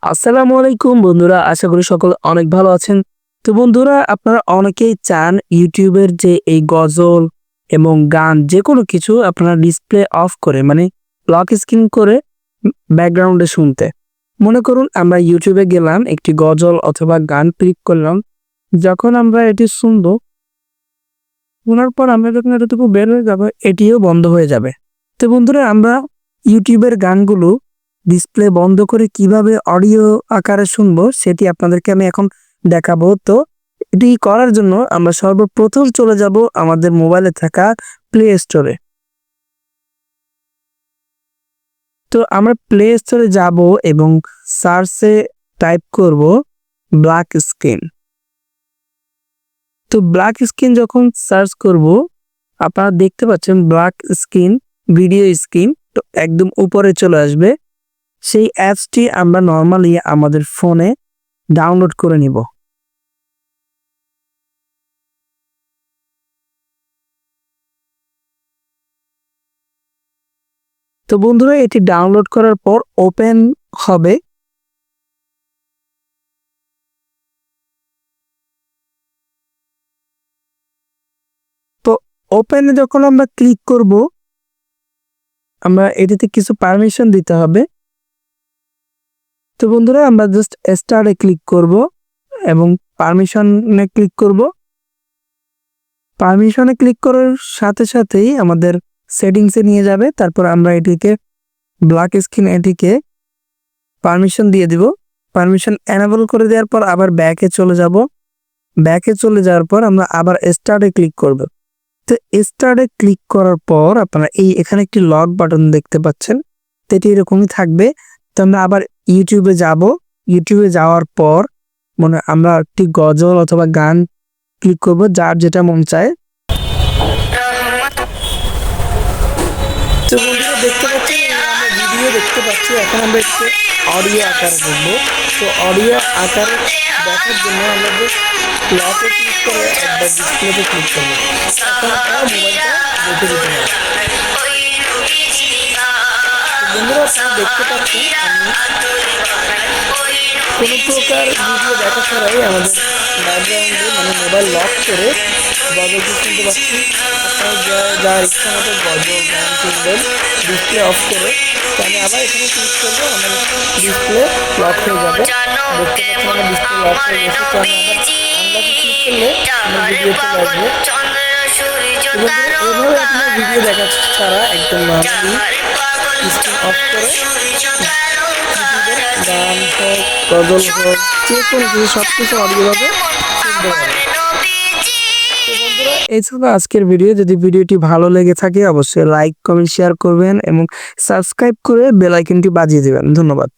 আসসালামু আলাইকুম বন্ধুরা, আশা করি সকলে অনেক ভালো আছেন। তো বন্ধুরা, আপনারা অনেকেই চান ইউটিউবের যে এই গজল এবং গান যেকোনো কিছু আপনারা ডিসপ্লে অফ করে মানে লক স্ক্রিন করে ব্যাকগ্রাউন্ডে শুনতে। মনে করুন আমরা ইউটিউবে গেলাম, একটি গজল অথবা গান ক্লিক করলাম। যখন আমরা এটি শুনবো, শোনার পর আমরা যখন এতটুকু বের হয়ে যাবো, এটিও বন্ধ হয়ে যাবে। তো বন্ধুরা, আমরা ইউটিউবের গানগুলো ডিসপ্লে বন্ধ করে কিভাবে অডিও আকারে শুনবো সেটি আপনাদেরকে আমি এখন দেখাবো। তো এটি করার জন্য আমরা সর্বপ্রথম চলে যাব আমাদের মোবাইলে থাকা প্লে স্টোরে। তো আমরা প্লে স্টোরে যাব এবং সার্চে টাইপ করব ব্ল্যাক স্ক্রিন। তো ব্ল্যাক স্ক্রিন যখন সার্চ করব, আপনারা দেখতে পাচ্ছেন ব্ল্যাক স্ক্রিন ভিডিও স্ক্রিন তো একদম উপরে চলে আসবে। সেই অ্যাপসটি আমরা নর্মালি আমাদের ফোনে ডাউনলোড করে নিব। তো বন্ধুরা, এটি ডাউনলোড করার পর ওপেন হবে। তো ওপেনে যখন আমরা ক্লিক করব, আমরা এটিতে কিছু পারমিশন দিতে হবে। তো বন্ধুরা, আমরা জাস্ট স্টার্টে ক্লিক করব এবং পারমিশনে ক্লিক করব। পারমিশনে ক্লিক করার সাথে সাথেই আমাদের সেটিংসে নিয়ে যাবে। তারপর আমরা এটিকে ব্ল্যাক স্ক্রিন এটিকে পারমিশন দিয়ে দিব। পারমিশন এনেবল করে দেওয়ার পর আবার ব্যাকে চলে যাব। ব্যাকে চলে যাওয়ার পর আমরা আবার স্টার্টে ক্লিক করব। তো স্টার্টে ক্লিক করার পর আপনারা এখানে একটি লক বাটন দেখতে পাচ্ছেন। তো এটি এরকমই থাকবে। তো আমরা আবার ইউটিউবে যাব। ইউটিউবে যাওয়ার পর আমরা একটি গজল অথবা গান ক্লিক করব, যার যেটা মন চায়। তো বন্ধুরা, দেখতে পাচ্ছি আমরা ভিডিও দেখতে পাচ্ছি। এখন আমরা একটু অডিও আকারে দেখবো। তো অডিও আকারে দেখার জন্য আমরা জাস্ট লকে ক্লিক করে একবার ডিসপ্লেতে ক্লিক করবো। এখন আপনারা মোবাইলটা দেখে দিতে হবে। বন্ধুরা, আপনারা দেখতে পাচ্ছেন আমি কোনো প্রকার ভিডিও দেখা ছাড়াই আমাদের ব্যাকগ্রাউন্ডে মোবাইল লক করে গজলটি শুনতে পাচ্ছি। আপনারা যা ইচ্ছা মতো গজল গান শুনবেন ডিসপ্লে অফ করে। তো আমি আবার এখানে ক্লিক করবো, আমার ডিসপ্লে লক হয়ে যাবে। দেখতে পাচ্ছেন আমার ডিসপ্লে লক হয়ে গেছে। তো আমি আবার আনলকে ক্লিক করলে আমার ভিডিও চলে আসবে। এবং এভাবে আপনার ভিডিও দেখা ছাড়া একদম নর্মালি স্ক্রিন অফ করে ইউটিউবের গান হোক, গজল হোক, যে কোনো কিছু সবকিছু অডিওভাবে শুনতে পারে। তো বন্ধুরা, এই ছিল আজকের ভিডিও। যদি ভিডিওটি ভালো লেগে থাকে অবশ্যই লাইক, কমেন্ট, শেয়ার করবেন এবং সাবস্ক্রাইব করে বেল আইকনটি বাজিয়ে দেবেন। ধন্যবাদ।